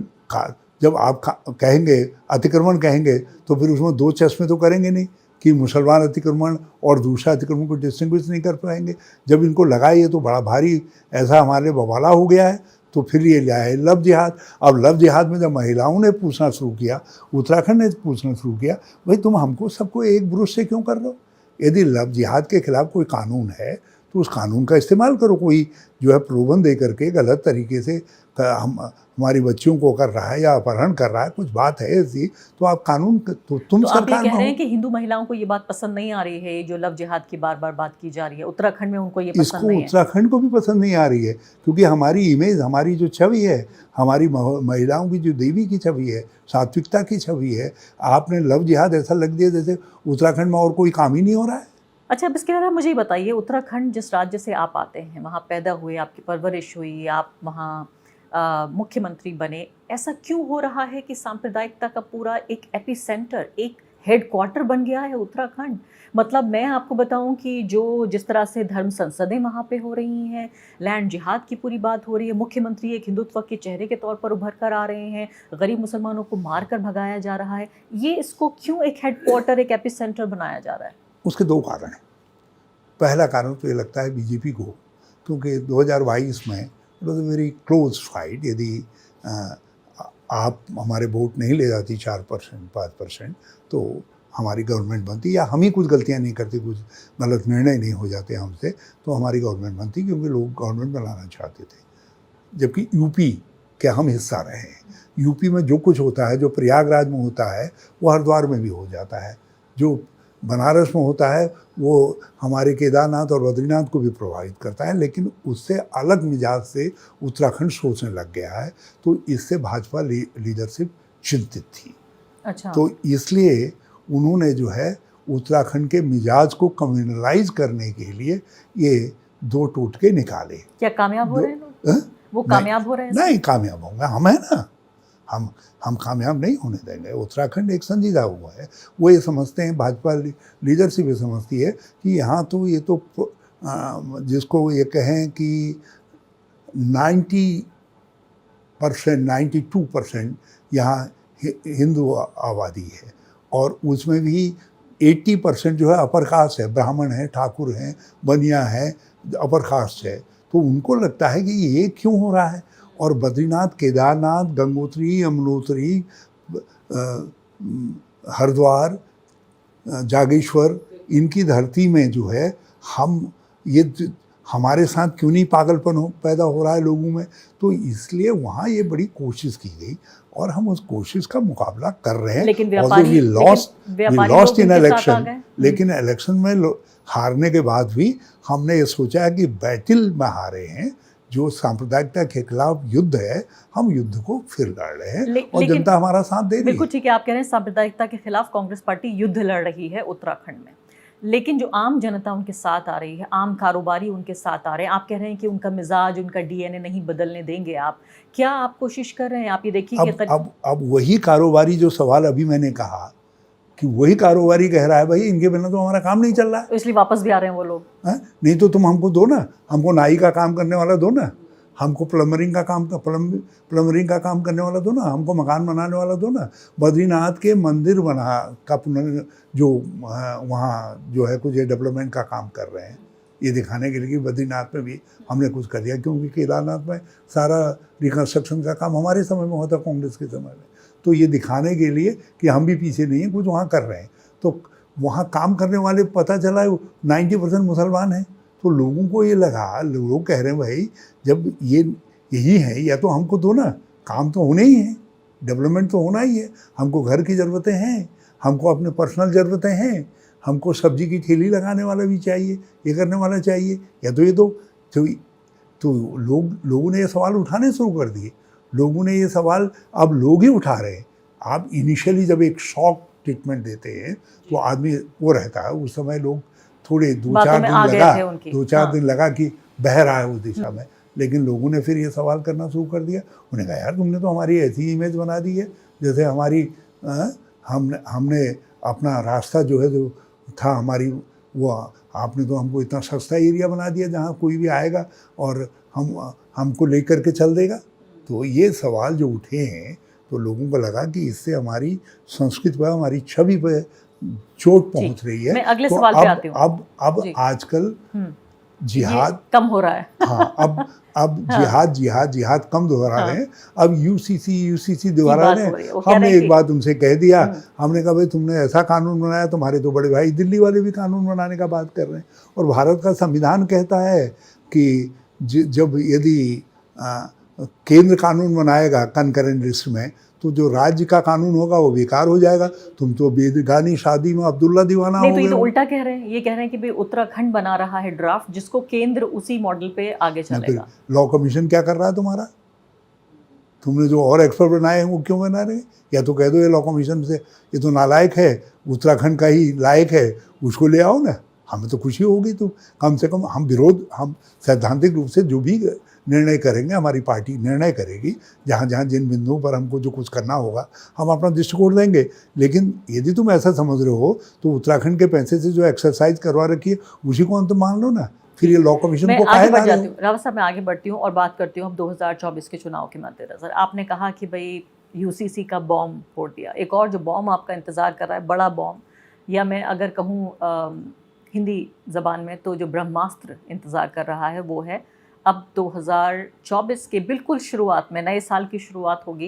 जब आप कहेंगे अतिक्रमण कहेंगे तो फिर उसमें दो चश्मे तो करेंगे नहीं कि मुसलमान अतिक्रमण और दूसरा अतिक्रमण को डिस्टिंग्विश नहीं कर पाएंगे। जब इनको लगा ये तो बड़ा भारी ऐसा हमारे बवाला हो गया है, तो फिर ये लिया है लव जिहाद। अब लव जिहाद में जब महिलाओं ने पूछना शुरू किया, उत्तराखंड ने पूछना शुरू किया, भाई तुम हमको सबको एक ब्रुश से क्यों कर रहे हो? यदि लव जिहाद के खिलाफ कोई कानून है तो उस कानून का इस्तेमाल करो। कोई जो है प्रलोभन दे करके गलत तरीके से हमारी बच्चियों को कर रहा है या अपहरण कर रहा है, कुछ बात है ऐसी, तो आप कानून तो तुम सरकार सरकार कह रहे हैं कि हिंदू महिलाओं को ये बात पसंद नहीं आ रही है, जो लव जिहाद की बार बार बात की जा रही है, उत्तराखंड में उनको ये पसंद नहीं है। उत्तराखंड को भी पसंद नहीं आ रही है, क्योंकि हमारी इमेज, हमारी जो छवि है, हमारी महिलाओं की जो देवी की छवि है, सात्विकता की छवि है, आपने लव जिहाद ऐसा लग दिया जैसे उत्तराखंड में और कोई काम ही नहीं हो रहा है। अच्छा, अब इसके अलावा मुझे ये बताइए, उत्तराखंड जिस राज्य से आप आते हैं, वहाँ पैदा हुए, आपकी परवरिश हुई, आप वहाँ मुख्यमंत्री बने, ऐसा क्यों हो रहा है कि सांप्रदायिकता का पूरा एक एपिसेंटर, एक हेडक्वार्टर बन गया है उत्तराखंड? मतलब मैं आपको बताऊं कि जिस तरह से धर्म संसदें वहाँ पे हो रही हैं, लैंड जिहाद की पूरी बात हो रही है, मुख्यमंत्री एक हिंदुत्व के चेहरे के तौर पर उभर कर आ रहे हैं, गरीब मुसलमानों को मार कर भगाया जा रहा है, ये इसको क्यों एक हेडक्वार्टर, एक एपिसेंटर बनाया जा रहा है? उसके दो कारण हैं। पहला कारण तो ये लगता है बीजेपी को, क्योंकि 2022 में it was a very close fight. यदि आप हमारे वोट नहीं ले जाती 4%, 5%, तो हमारी गवर्नमेंट बनती, या हम ही कुछ गलतियां नहीं करते, कुछ गलत निर्णय नहीं हो जाते हमसे, तो हमारी गवर्नमेंट बनती, क्योंकि लोग गवर्नमेंट बनाना चाहते थे। जबकि यूपी के हम हिस्सा रहे हैं, यूपी में जो कुछ होता है, जो प्रयागराज में होता है, वो हरिद्वार में भी हो जाता है, जो बनारस में होता है वो हमारे केदारनाथ और बद्रीनाथ को भी प्रभावित करता है। लेकिन उससे अलग मिजाज से उत्तराखंड सोचने लग गया है, तो इससे भाजपा लीडरशिप चिंतित थी। अच्छा। तो इसलिए उन्होंने जो है उत्तराखंड के मिजाज को कम्युनलाइज करने के लिए ये दो टोटके निकाले। क्या कामयाब हो रहे हैं लोग? वो कामयाब हो रहे हैं? नहीं, कामयाब होंगे, हम है ना, हम कामयाब नहीं होने देंगे। उत्तराखंड एक संजीदा हुआ है, वो ये समझते हैं, भाजपा लीडरशिप ये समझती है कि यहाँ तो ये तो जिसको ये कहें कि 90%, 92% यहाँ हिंदू आबादी है, और उसमें भी 80% जो है अपर कास्ट है, ब्राह्मण है, ठाकुर हैं, बनिया है, अपर कास्ट है। तो उनको लगता है कि ये क्यों हो रहा है। और बद्रीनाथ, केदारनाथ, गंगोत्री, यमुनोत्री, हरिद्वार, जागेश्वर, इनकी धरती में जो है हमारे साथ क्यों नहीं पागलपन पैदा हो रहा है लोगों में। तो इसलिए वहाँ ये बड़ी कोशिश की गई और हम उस कोशिश का मुकाबला कर रहे हैं। लेकिन वी लॉस्ट इन इलेक्शन, लेकिन इलेक्शन में हारने के बाद भी हमने ये सोचा है कि बैटल में हारे हैं, जो सांप्रदायिकता के खिलाफ युद्ध है, हम युद्ध को फिर लड़ रहे हैं और जनता हमारा साथ दे रही है। बिल्कुल ठीक है, आप कह रहे हैं सांप्रदायिकता के खिलाफ कांग्रेस पार्टी युद्ध लड़ रही है उत्तराखंड में, लेकिन जो आम जनता उनके साथ आ रही है, आम कारोबारी उनके साथ आ रहे हैं, आप कह रहे हैं कि उनका मिजाज, उनका डीएनए नहीं बदलने देंगे आप। क्या आप कोशिश कर रहे हैं? आप ये देखिए कि अब वही कारोबारी जो सवाल अभी मैंने कहा कि वही कारोबारी कह रहा है भाई इनके बिना तो हमारा काम नहीं चल रहा है, इसलिए वापस भी आ रहे हैं वो लोग। नहीं तो तुम हमको दो ना, हमको नाई का काम करने वाला दो ना, हमको प्लम्बरिंग का काम करने वाला दो ना, हमको मकान बनाने वाला दो ना। बद्रीनाथ के मंदिर बना का जो वहाँ जो है कुछ डेवलपमेंट का काम कर रहे हैं, ये दिखाने के लिए कि बद्रीनाथ में भी हमने कुछ कर दिया, क्योंकि केदारनाथ में सारा रिकन्स्ट्रक्शन का काम हमारे समय में होता, कांग्रेस के समय में। तो ये दिखाने के लिए कि हम भी पीछे नहीं हैं, कुछ वहाँ कर रहे हैं। तो वहाँ काम करने वाले पता चला 90% मुसलमान हैं। तो लोगों को ये लगा, लोग कह रहे हैं भाई जब ये यही है या तो हमको दो ना, काम तो होने ही है, डेवलपमेंट तो होना ही है, हमको घर की ज़रूरतें हैं, हमको अपने पर्सनल ज़रूरतें हैं, हमको सब्जी की ठेली लगाने वाला भी चाहिए, ये करने वाला चाहिए, या तो ये तो लोगों ने ये सवाल उठाने शुरू कर दिए। लोगों ने ये सवाल अब लोग ही उठा रहे हैं। आप इनिशियली जब एक शॉक ट्रीटमेंट देते हैं तो आदमी वो रहता है, उस समय लोग थोड़े दो चार दिन लगा कि बह रहा है उस दिशा में, लेकिन लोगों ने फिर ये सवाल करना शुरू कर दिया। उन्हें कहा यार तुमने तो हमारी ऐसी इमेज बना दी है जैसे हमारी हमने अपना रास्ता जो है जो था हमारी, वो आपने तो हमको इतना सस्ता एरिया बना दिया जहाँ कोई भी आएगा और हमको लेकर के चल देगा। तो ये सवाल जो उठे हैं तो लोगों को लगा कि इससे हमारी संस्कृति पर, हमारी छवि पर चोट पहुंच रही है। मैं अगले तो सवाल पे आती हूँ। अब आजकल जिहाद कम हो रहा है। हाँ, अब जिहाद कम दोहरा रहे हैं। अब यूसीसी दोहरा रहे हैं। हमने एक बात उनसे कह दिया, हमने कहा भाई तुमने ऐसा कानून बनाया, तुम्हारे तो बड़े भाई दिल्ली वाले भी कानून बनाने का बात कर रहे हैं। और भारत का संविधान कहता है कि जब यदि केंद्र कानून बनाएगा कंकरेंट लिस्ट में, तो जो राज्य का कानून होगा वो बेकार हो जाएगा। तुम तो बेगानी शादी में अब्दुल्ला दीवाना हो गए। नहीं, तो ये तो उल्टा कह रहे हैं। ये कह रहे हैं कि भाई उत्तराखंड बना रहा है ड्राफ्ट, जिसको केंद्र उसी मॉडल पे आगे चलेगा। लॉ कमीशन क्या कर रहा है तुम्हारा? तुमने जो और एक्सपर्ट बनाए हैं वो क्यों बना रहे हैं? या तो कह दो ये लॉ कमीशन से ये तो नालायक है, उत्तराखंड का ही लायक है, उसको ले आओ ना, हमें तो खुशी होगी। तो कम से कम हम सैद्धांतिक रूप से जो भी निर्णय करेंगे, हमारी पार्टी निर्णय करेगी, जहाँ जहाँ जिन बिंदुओं पर हमको जो कुछ करना होगा हम अपना दृष्टिकोण देंगे। लेकिन यदि तुम ऐसा समझ रहे हो तो उत्तराखंड के पैसे से जो एक्सरसाइज करवा रखी है उसी को अंत मान लो ना, फिर ये लॉ कमीशन को काहे ला रहे हो? रावत साहब, मैं आगे बढ़ती हूँ और बात करती हूँ अब 2024 के चुनाव के मद्देनजर। आपने कहा कि भाई यूसीसी का बॉम्ब फोड़ दिया, एक और जो बॉम्ब आपका इंतजार कर रहा है, बड़ा बॉम्ब, या मैं अगर कहूँ हिंदी ज़बान में तो जो ब्रह्मास्त्र इंतज़ार कर रहा है वो है अब 2024 के बिल्कुल शुरुआत में, नए साल की शुरुआत होगी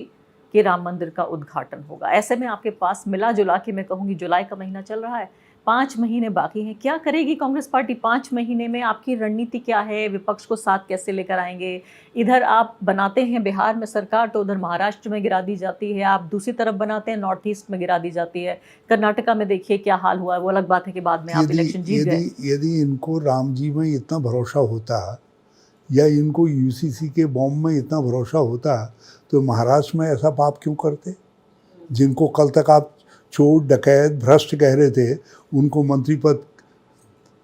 कि राम मंदिर का उद्घाटन होगा। ऐसे में आपके पास मिला जुला के मैं कहूँगी जुलाई का महीना चल रहा है, 5 महीने बाकी हैं। क्या करेगी कांग्रेस पार्टी 5 महीने में? आपकी रणनीति क्या है? विपक्ष को साथ कैसे लेकर आएंगे? इधर आप बनाते हैं बिहार में सरकार तो उधर महाराष्ट्र में गिरा दी जाती है, आप दूसरी तरफ बनाते हैं नॉर्थ ईस्ट में गिरा दी जाती है, कर्नाटका में देखिए क्या हाल हुआ है। वो अलग बात है कि बाद में आप इलेक्शन जीत गए। यदि इनको राम जी में इतना भरोसा होता या इनको यूसीसी के बॉम्ब में इतना भरोसा होता तो महाराष्ट्र में ऐसा पाप क्यों करते? जिनको कल तक आप चोर, डकैत, भ्रष्ट कह रहे थे, उनको मंत्री पद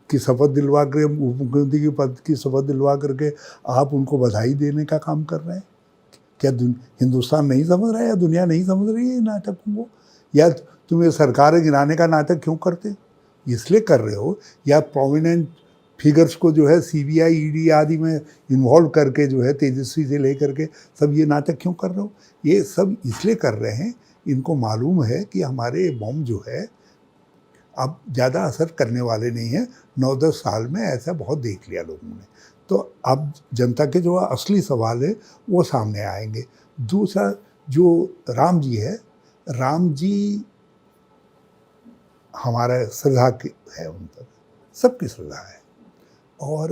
की शपथ दिलवा कर, उप मुख्यमंत्री की पद की शपथ दिलवा करके आप उनको बधाई देने का काम कर रहे हैं। क्या हिंदुस्तान नहीं समझ रहा है या दुनिया नहीं समझ रही है नाटकों को? या तुम ये सरकारें गिराने का नाटक क्यों करते? इसलिए कर रहे हो, या प्रोमिनेंट फिगर्स को जो है सीबीआई, ईडी आदि में इन्वॉल्व करके जो है तेजस्वी से लेकर के सब ये नाटक क्यों कर रहे हो? ये सब इसलिए कर रहे हैं, इनको मालूम है कि हमारे बॉम्ब जो है अब ज़्यादा असर करने वाले नहीं हैं। 9-10 साल में ऐसा बहुत देख लिया लोगों ने। तो अब जनता के जो असली सवाल है वो सामने आएंगे। दूसरा जो राम जी है, राम जी हमारा श्रद्धा है, उन पर सबकी श्रद्धा है। और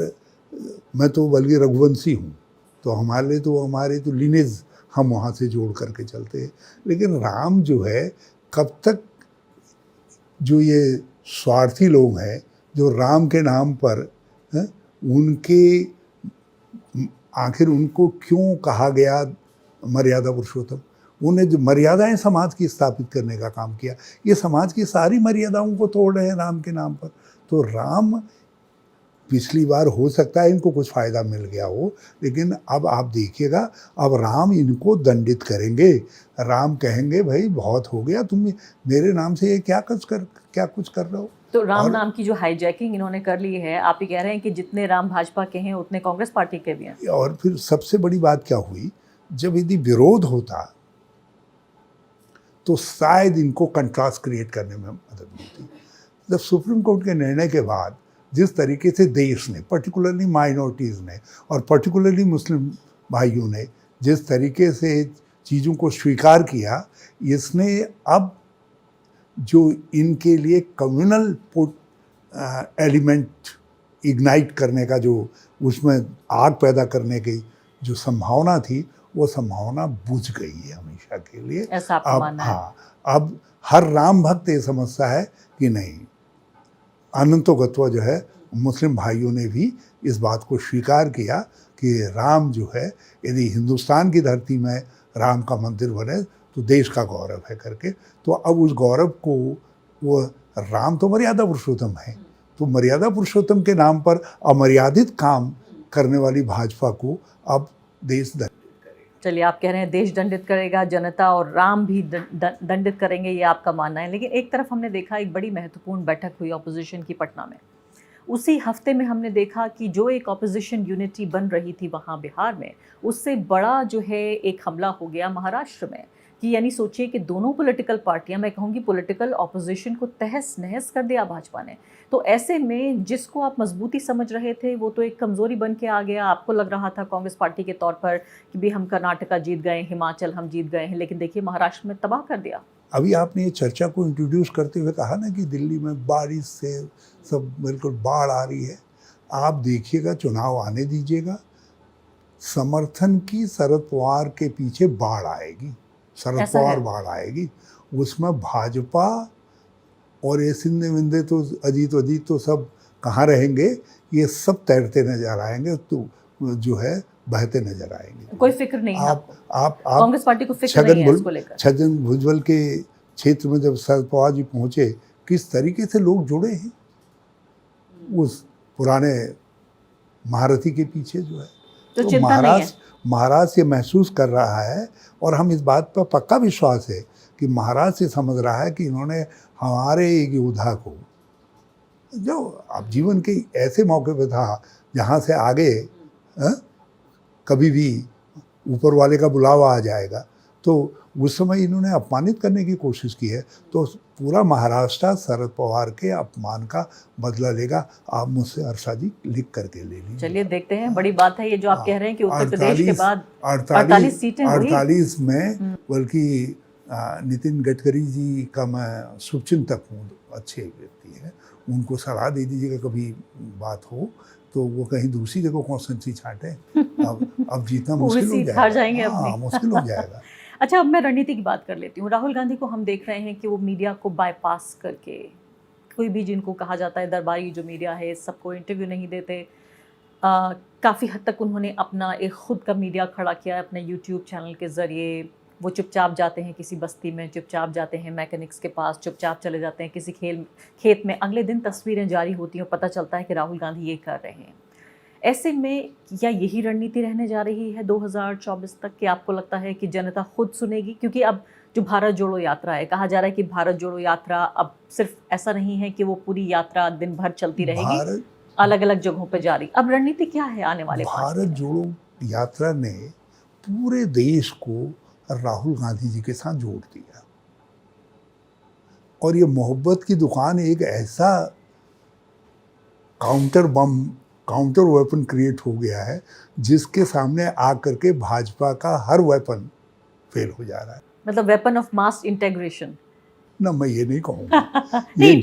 मैं तो बल्कि रघुवंशी हूँ, तो हमारे तो लीनेज हम वहाँ से जोड़ करके चलते हैं। लेकिन राम जो है, कब तक जो ये स्वार्थी लोग हैं जो राम के नाम पर आखिर उनको क्यों कहा गया मर्यादा पुरुषोत्तम? उन्हें जो मर्यादाएं समाज की स्थापित करने का काम किया, ये समाज की सारी मर्यादाओं को तोड़ रहे हैं राम के नाम पर। तो राम पिछली बार हो सकता है इनको कुछ फ़ायदा मिल गया हो, लेकिन अब आप देखिएगा अब राम इनको दंडित करेंगे। राम कहेंगे भाई बहुत हो गया, तुम मेरे नाम से ये क्या कुछ कर रहे हो। तो राम और नाम की जो हाईजैकिंग इन्होंने कर ली है, आप ही कह रहे हैं कि जितने राम भाजपा के हैं उतने कांग्रेस पार्टी के भी हैं। और फिर सबसे बड़ी बात क्या हुई, जब यदि विरोध होता तो शायद इनको कंट्रास्ट क्रिएट करने में मदद मिलती। जब सुप्रीम कोर्ट के निर्णय के बाद जिस तरीके से देश ने, पर्टिकुलरली माइनॉरिटीज़ ने और पर्टिकुलरली मुस्लिम भाइयों ने जिस तरीके से चीज़ों को स्वीकार किया, इसने अब जो इनके लिए कम्युनल एलिमेंट इग्नाइट करने का, जो उसमें आग पैदा करने की जो संभावना थी, वो संभावना बुझ गई है हमेशा के लिए। ऐसा आपका अब मानना है? हाँ, अब हर राम भक्त ये समझता है कि नहीं, अनंतोगत्वा जो है, मुस्लिम भाइयों ने भी इस बात को स्वीकार किया कि राम जो है, यदि हिंदुस्तान की धरती में राम का मंदिर बने तो देश का गौरव है करके। तो अब उस गौरव को, वो राम तो मर्यादा पुरुषोत्तम है, तो मर्यादा पुरुषोत्तम के नाम पर अमर्यादित काम करने वाली भाजपा को अब देश दंडित करेगा। चलिए, आप कह रहे हैं देश दंडित करेगा, जनता और राम भी दंडित करेंगे, ये आपका मानना है। लेकिन एक तरफ हमने देखा एक बड़ी महत्वपूर्ण बैठक हुई ऑपोजिशन की पटना में। उसी हफ्ते में हमने देखा कि जो एक ऑपोजिशन यूनिटी बन रही थी वहाँ बिहार में, उससे बड़ा जो है एक हमला हो गया महाराष्ट्र में। कि यानी सोचिए कि दोनों पॉलिटिकल पार्टियां, मैं कहूँगी पॉलिटिकल ऑपोजिशन को तहस नहस कर दिया भाजपा ने। तो ऐसे में जिसको आप मजबूती समझ रहे थे वो तो एक कमज़ोरी बन के आ गया। आपको लग रहा था कांग्रेस पार्टी के तौर पर कि भी हम कर्नाटका जीत गए, हिमाचल हम जीत गए हैं, लेकिन देखिए महाराष्ट्र में तबाह कर दिया। अभी आपने ये चर्चा को इंट्रोड्यूस करते हुए कहा ना कि दिल्ली में बारिश से सब बिल्कुल बाढ़ आ रही है। आप देखिएगा, चुनाव आने दीजिएगा, समर्थन की शरद पवार के पीछे बाढ़ आएगी, शरद पवार बाढ़ आएगी। उसमें भाजपा और ये सिंधे विंधे तो अजीत तो सब कहाँ रहेंगे, ये सब तैरते नजर आएंगे, तो जो है बहते नजर आएंगे। कोई फिक्र नहीं है आप कांग्रेस पार्टी को फिक्र नहीं है इसको लेकर। छगन भुजबल के क्षेत्र में जब शरद पवार जी पहुंचे, किस तरीके से लोग जुड़े हैं उस पुराने महारथी के पीछे जो है। तो चिंता नहीं है। महाराष्ट्र ये महसूस कर रहा है, और हम इस बात पर पक्का विश्वास है कि महाराष्ट्र ये समझ रहा है कि इन्होंने हमारे एक योद्धा को, जो अब जीवन के ऐसे मौके पे था जहाँ से आगे कभी भी ऊपर वाले का बुलावा आ जाएगा, तो उस समय इन्होंने अपमानित करने की कोशिश की है। तो पूरा महाराष्ट्र शरद पवार के अपमान का बदला लेगा। आप मुझसे हर्षा जी लिख करके ले लीजिए। चलिए देखते हैं, बड़ी बात है ये जो आप कह रहे हैं कि उत्तर प्रदेश के बाद 48 सीटें हुई। 48 में, बल्कि नितिन गडकरी जी का मैं शुभचिंतक हूँ, अच्छे व्यक्ति हैं, उनको सलाह दे दीजिएगा कभी बात हो तो वो कहीं दूसरी जगह कौन-सी छांटे। अब जीतना मुश्किल हो जाएगा। हाँ, मुश्किल हो जाएगा। अच्छा, अब मैं रणनीति की बात कर लेती हूँ। राहुल गांधी को हम देख रहे हैं कि वो मीडिया को बाईपास करके, कोई भी जिनको कहा जाता है दरबारी जो मीडिया है, सबको इंटरव्यू नहीं देते। काफ़ी हद तक उन्होंने अपना एक खुद का मीडिया खड़ा किया अपने यूट्यूब चैनल के ज़रिए। वो चुपचाप जाते हैं किसी बस्ती में, चुपचाप जाते हैं मैकेनिक्स के पास, चुपचाप चले जाते हैं किसी खेत में। अगले दिन तस्वीरें जारी होती हैं, पता चलता है कि राहुल गांधी ये कर रहे हैं। ऐसे में क्या यही रणनीति रहने जा रही है 2024 तक, कि आपको लगता है कि जनता खुद सुनेगी? क्योंकि अब जो भारत जोड़ो यात्रा है, कहा जा रहा है कि भारत जोड़ो यात्रा अब सिर्फ ऐसा नहीं है कि वो पूरी यात्रा दिन भर चलती रहेगी, अलग अलग जगहों पर जारी। अब रणनीति क्या है आने वाले? भारत जोड़ो यात्रा ने पूरे देश को राहुल गांधी जी के साथ जोड़ दिया, और ये मोहब्बत की दुकान एक ऐसा काउंटर वेपन क्रिएट हो गया है जिसके सामने आकर के भाजपा का हर वेपन फेल हो जा रहा है। मतलब वेपन ऑफ मास इंटीग्रेशन ना, मैं ये नहीं कहूँगा। ये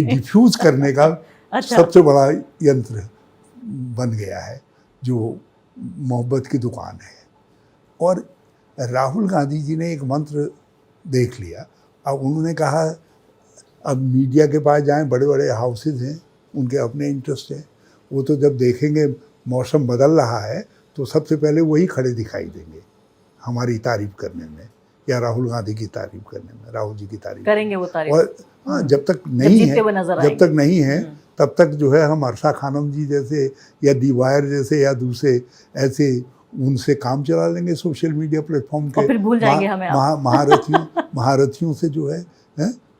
डिफ्यूज करने का अच्छा। सबसे बड़ा यंत्र बन गया है जो मोहब्बत की दुकान है। और राहुल गांधी जी ने एक मंत्र देख लिया। अब उन्होंने कहा अब मीडिया के पास जाएं, बड़े बड़े हाउसेज हैं, उनके अपने इंटरेस्ट हैं, वो तो जब देखेंगे मौसम बदल रहा है तो सबसे पहले वही खड़े दिखाई देंगे हमारी तारीफ करने में, या राहुल गांधी की तारीफ करने में, राहुल जी की तारीफ करेंगे वो तारीफ। और हाँ, जब तक नहीं जीतते है, हुए नजर जब तक आएंगे। नहीं है तब तक जो है हम अरशा खानम जी जैसे या दी वायर जैसे या दूसरे ऐसे उनसे काम चला लेंगे सोशल मीडिया प्लेटफॉर्म और के फिर भूल जाएंगे हमें आप। महारथियों से जो है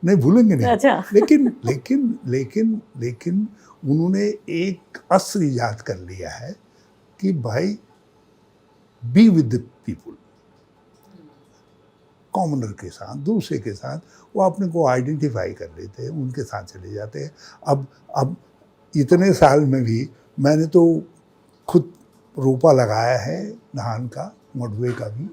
नहीं भूलेंगे नहीं। अच्छा। लेकिन लेकिन लेकिन लेकिन उन्होंने एक अस्त्र ईजाद कर लिया है कि भाई be with the people, commoner के साथ, दूसरे के साथ वो अपने को आइडेंटिफाई कर लेते हैं, उनके साथ चले जाते हैं। अब इतने साल में भी मैंने तो खुद रोपा लगाया है धान का, मडुए का भी,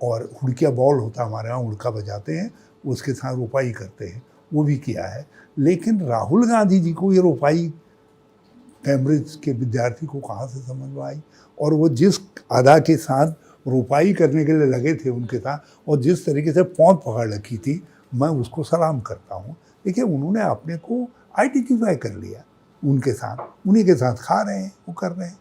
और हुड़किया बॉल होता हमारे यहाँ, हुड़का बजाते हैं, उसके साथ रोपाई करते हैं, वो भी किया है। लेकिन राहुल गांधी जी को ये रोपाई कैम्ब्रिज के विद्यार्थी को कहाँ से समझ में आई, और वो जिस अदा के साथ रोपाई करने के लिए लगे थे उनके साथ, और जिस तरीके से पौंध पकड़ रखी थी, मैं उसको सलाम करता हूँ। देखिए उन्होंने अपने को आइडेंटिफाई कर लिया उनके साथ, उन्हीं के साथ खा रहे हैं, वो कर रहे हैं।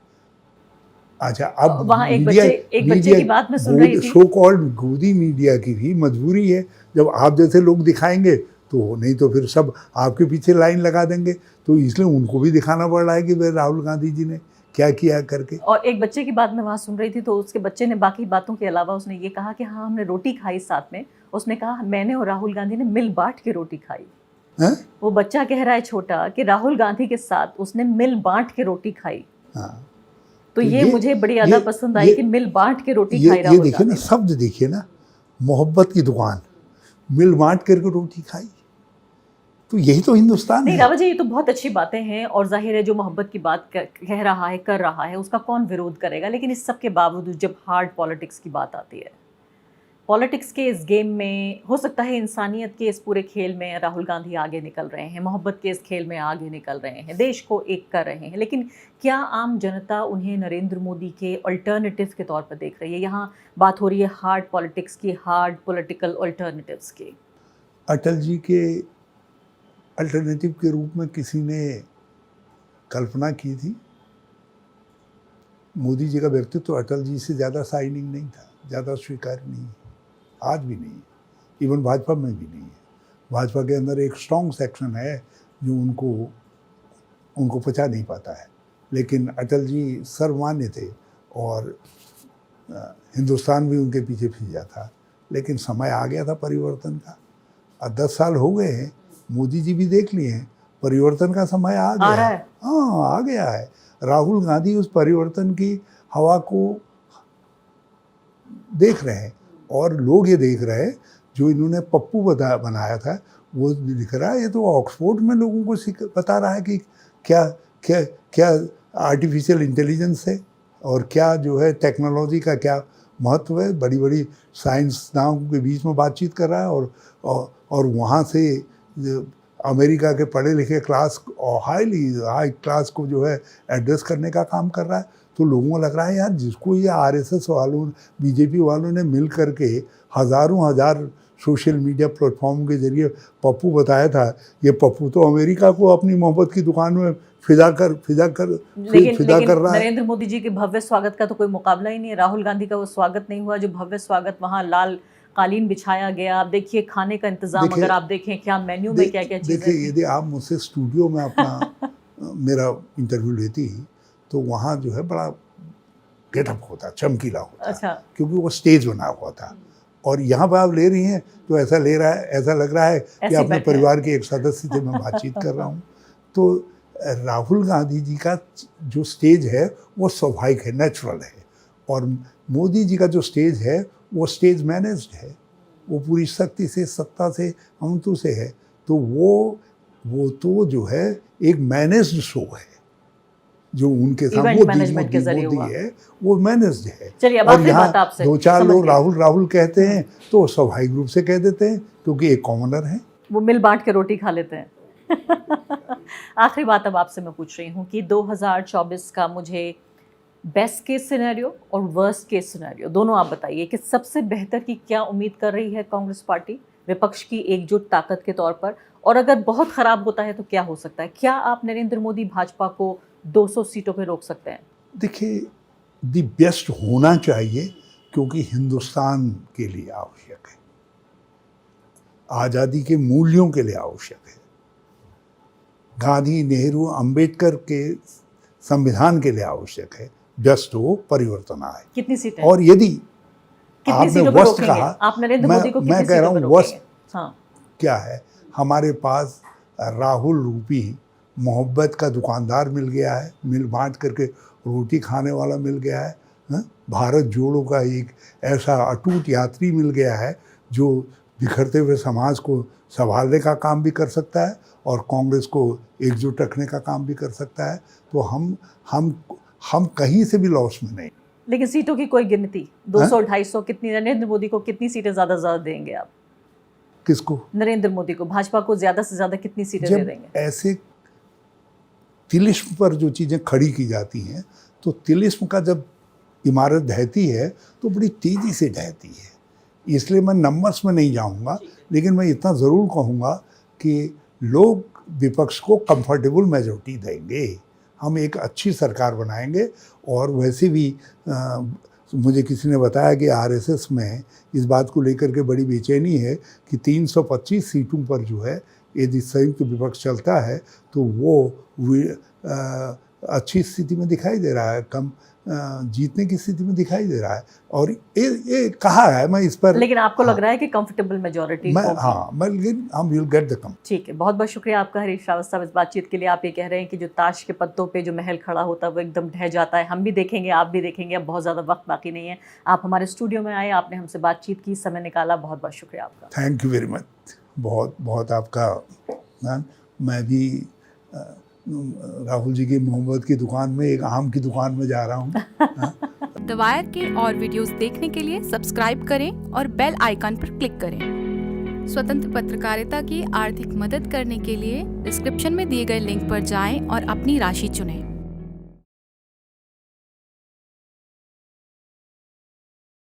अच्छा, अब वहाँ एक बच्चे की बात मैं सुन रही थी। सो कॉल्ड गोदी मीडिया की भी मजबूरी है, जब आप जैसे लोग दिखाएंगे तो नहीं तो फिर सब आपके पीछे लाइन लगा देंगे, तो इसलिए उनको भी दिखाना पड़ रहा है कि भाई राहुल गांधी जी ने क्या किया करके। और एक बच्चे की बात मैं वहाँ सुन रही थी, तो उसके बच्चे ने बाकी बातों के अलावा उसने ये कहा कि हाँ हमने रोटी खाई साथ में। उसने कहा मैंने और राहुल गांधी ने मिल बांट के रोटी खाई। है? वो बच्चा कह रहा है छोटा कि राहुल गांधी के साथ उसने मिल बांट के रोटी खाई। हाँ, तो ये मुझे बड़ी अदा पसंद आई कि मिल बांट के रोटी खाई राहुल ये देखिए ना, शब्द देखिए ना, मोहब्बत की दुकान, मिल बांट करके रोटी खाई, तो यही तो हिंदुस्तान नहीं है। रावत जी, ये तो बहुत अच्छी बातें हैं, और जाहिर है जो मोहब्बत की बात कह रहा है, कर रहा है, उसका कौन विरोध करेगा। लेकिन इस सब के बावजूद जब हार्ड पॉलिटिक्स की बात आती है, पॉलिटिक्स के इस गेम में, हो सकता है इंसानियत के इस पूरे खेल में राहुल गांधी आगे निकल रहे हैं, मोहब्बत के इस खेल में आगे निकल रहे हैं, देश को एक कर रहे हैं, लेकिन क्या आम जनता उन्हें नरेंद्र मोदी के अल्टरनेटिव के तौर पर देख रही है? यहाँ बात हो रही है हार्ड पॉलिटिक्स की, हार्ड पॉलिटिकल अल्टरनेटिव्स की। अटल जी के अल्टरनेटिव के रूप में किसी ने कल्पना की थी? मोदी जी का व्यक्तित्व अटल जी से ज़्यादा शाइनिंग नहीं था, ज़्यादा स्वीकार्य नहीं है, आज भी नहीं है, इवन भाजपा में भी नहीं है। भाजपा के अंदर एक स्ट्रॉन्ग सेक्शन है जो उनको पचा नहीं पाता है। लेकिन अटल जी सर्वमान्य थे और हिंदुस्तान भी उनके पीछे फिजा था। लेकिन समय आ गया था परिवर्तन का, और 10 साल हो गए हैं, मोदी जी भी देख लिए हैं, परिवर्तन का समय आ गया है। हाँ, आ गया है। राहुल गांधी उस परिवर्तन की हवा को देख रहे हैं, और लोग ये देख रहे हैं, जो इन्होंने पप्पू बनाया था वो लिख रहा है, ये तो ऑक्सफोर्ड में लोगों को बता रहा है कि क्या क्या क्या आर्टिफिशियल इंटेलिजेंस है, और क्या जो है टेक्नोलॉजी का क्या महत्व है। बड़ी बड़ी साइंसदानों के बीच में बातचीत कर रहा है, और वहाँ से अमेरिका के पढ़े लिखे क्लास और हाई क्लास को जो है एड्रेस करने का काम कर रहा है। तो लोगों को लग रहा है यार, जिसको ये आरएसएस वालों, बीजेपी वालों ने मिल करके हज़ारों हज़ार सोशल मीडिया प्लेटफॉर्म के जरिए पप्पू बताया था, ये पप्पू तो अमेरिका को अपनी मोहब्बत की दुकान में फिदा कर रहा है। नरेंद्र मोदी जी के भव्य स्वागत का तो कोई मुकाबला ही नहीं है। राहुल गांधी का वो स्वागत नहीं हुआ जो भव्य स्वागत, वहाँ लाल कालीन बिछाया गया। आप देखिए खाने का इंतजाम, अगर आप देखें क्या मेन्यू में क्या क्या चीजें। देखिए, यदि आप मुझसे स्टूडियो में अपना मेरा इंटरव्यू लेती तो वहाँ जो है बड़ा गेटअप होता, चमकीला होता। अच्छा। क्योंकि वो स्टेज बना हुआ था, और यहाँ पर आप ले रही हैं तो ऐसा लग रहा है कि अपने परिवार के एक सदस्य से मैं बातचीत कर रहा हूँ। तो राहुल गांधी जी का जो स्टेज है वो स्वाभाविक है, नेचुरल है, और मोदी जी का जो स्टेज है वो स्टेज मैनेज्ड है, वो पूरी शक्ति से, सत्ता से, अमंतु से है। तो वो तो जो है एक मैनेज्ड शो है, जो उनके साथ मोदी है वो मैनेज्ड है। चलिए, अब और आखिरी बात आपसे, 2-4 लोग राहुल कहते हैं तो स्वाभाविक रूप से कह देते हैं, क्योंकि एक कॉमनर है, वो मिल बांट के रोटी खा लेते हैं। आखिरी बात अब आपसे मैं पूछ रही हूँ कि 2024 का मुझे बेस्ट केस सिनेरियो और वर्स्ट केस सिनेरियो दोनों आप बताइए कि सबसे बेहतर की क्या उम्मीद कर रही है कांग्रेस पार्टी विपक्ष की एकजुट ताकत के तौर पर, और अगर बहुत खराब होता है तो क्या हो सकता है? क्या आप नरेंद्र मोदी भाजपा को 200 सीटों पे रोक सकते हैं? देखिए, दी बेस्ट होना चाहिए, क्योंकि हिंदुस्तान के लिए आवश्यक है। आज़ादी के मूल्यों के लिए आवश्यक है। गांधी, नेहरू, अंबेडकर के संविधान के लिए आवश्यक है। व्यस्त हो, परिवर्तन आए। कितनी सीटें? और यदि कितनी आपने सीटों पर वस्त रोकेंगे? कहा, आप नरेंद्र मोदी को मैं कितनी कह रहा सीटों पर हूँ वस्त रोकेंगे? हाँ, क्या है, हमारे पास राहुल रूपी मोहब्बत का दुकानदार मिल गया है, मिल बांट करके रोटी खाने वाला मिल गया है, हाँ? भारत जोड़ो का एक ऐसा अटूट यात्री मिल गया है जो बिखरते हुए समाज को संभालने का काम भी कर सकता है और कांग्रेस को एकजुट रखने का काम भी कर सकता है। तो हम कहीं से भी लॉस में नहीं। लेकिन सीटों की कोई गिनती 200-250 कितनी, नरेंद्र मोदी को कितनी सीटें ज्यादा देंगे आप? किसको? नरेंद्र मोदी को, भाजपा को ज्यादा से ज्यादा कितनी सीटें दे जब देंगे? ऐसे तिलिस्म पर जो चीज़ें खड़ी की जाती हैं, तो तिलिस्म का जब इमारत ढहती है तो बड़ी तेज़ी से ढहती है। इसलिए मैं नंबर्स में नहीं जाऊंगा, लेकिन मैं इतना ज़रूर कहूँगा कि लोग विपक्ष को कंफर्टेबल मेजॉरिटी देंगे। हम एक अच्छी सरकार बनाएंगे। और वैसे भी मुझे किसी ने बताया कि आरएसएस में इस बात को लेकर के बड़ी बेचैनी है कि 325 सीटों पर जो है यदि संयुक्त विपक्ष चलता है तो वो अच्छी स्थिति में दिखाई दे रहा है, कम जीतने की स्थिति में दिखाई दे रहा है। और ये कहा है, मैं इस पर, लेकिन आपको लग रहा है कि कंफर्टेबल मेजॉरिटी होगी? लेकिन हम विल गेट द कम। ठीक है, बहुत बहुत शुक्रिया आपका हरीश रावत साहब इस बातचीत के लिए। आप ये कह रहे हैं कि जो ताश के पत्तों पे जो महल खड़ा होता है वो एकदम ढह जाता है। हम भी देखेंगे, आप भी देखेंगे, अब बहुत ज़्यादा वक्त बाकी नहीं है। आप हमारे स्टूडियो में आए, आपने हमसे बातचीत की, समय निकाला, बहुत बहुत शुक्रिया आपका। थैंक यू वेरी मच, बहुत बहुत आपका। मैं भी राहुल जी की मोहब्बत की दुकान में, एक आम की दुकान में जा रहा हूँ। द वायर के और वीडियोस देखने के लिए सब्सक्राइब करें और बेल आइकन पर क्लिक करें। स्वतंत्र पत्रकारिता की आर्थिक मदद करने के लिए डिस्क्रिप्शन में दिए गए लिंक पर जाएं और अपनी राशि चुनें।